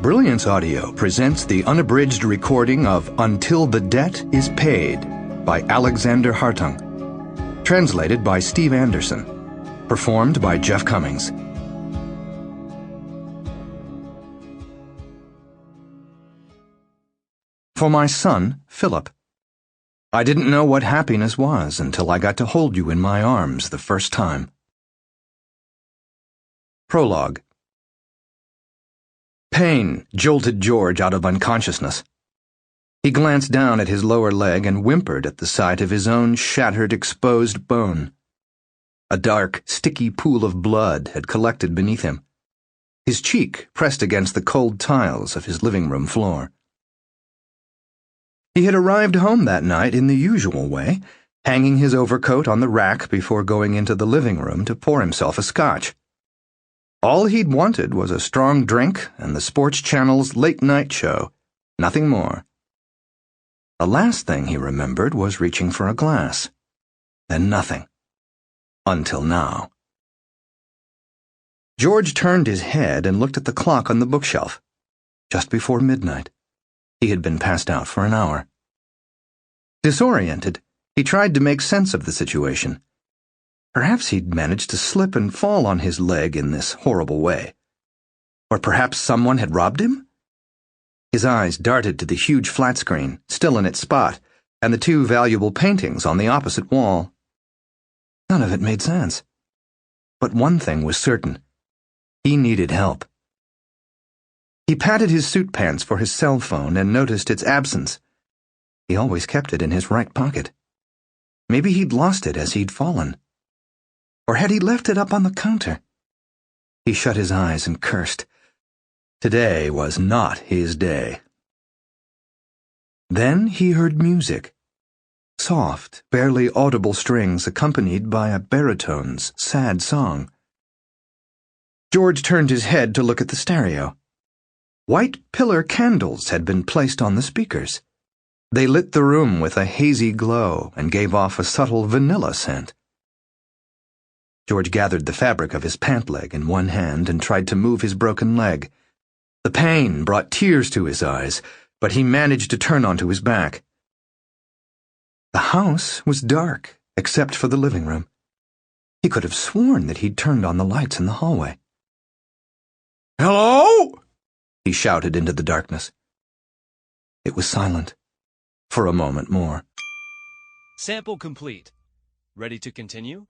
Brilliance Audio presents the unabridged recording of Until the Debt is Paid by Alexander Hartung. Translated by Steve Anderson. Performed by Jeff Cummings. For my son, Philip. I didn't know what happiness was until I got to hold you in my arms the first time. Prologue. Pain jolted George out of unconsciousness. He glanced down at his lower leg and whimpered at the sight of his own shattered, exposed bone. A dark, sticky pool of blood had collected beneath him, his cheek pressed against the cold tiles of his living room floor. He had arrived home that night in the usual way, hanging his overcoat on the rack before going into the living room to pour himself a scotch. All he'd wanted was a strong drink and the Sports Channel's late-night show, nothing more. The last thing he remembered was reaching for a glass. Then nothing. Until now. George turned his head and looked at the clock on the bookshelf. Just before midnight. He had been passed out for an hour. Disoriented, he tried to make sense of the situation. Perhaps he'd managed to slip and fall on his leg in this horrible way. Or perhaps someone had robbed him? His eyes darted to the huge flat screen, still in its spot, and the two valuable paintings on the opposite wall. None of it made sense. But one thing was certain. He needed help. He patted his suit pants for his cell phone and noticed its absence. He always kept it in his right pocket. Maybe he'd lost it as he'd fallen. Or had he left it up on the counter? He shut his eyes and cursed. Today was not his day. Then he heard music. Soft, barely audible strings accompanied by a baritone's sad song. George turned his head to look at the stereo. White pillar candles had been placed on the speakers. They lit the room with a hazy glow and gave off a subtle vanilla scent. George gathered the fabric of his pant leg in one hand and tried to move his broken leg. The pain brought tears to his eyes, but he managed to turn onto his back. The house was dark, except for the living room. He could have sworn that he'd turned on the lights in the hallway. "Hello?" he shouted into the darkness. It was silent. For a moment more. Sample complete. Ready to continue?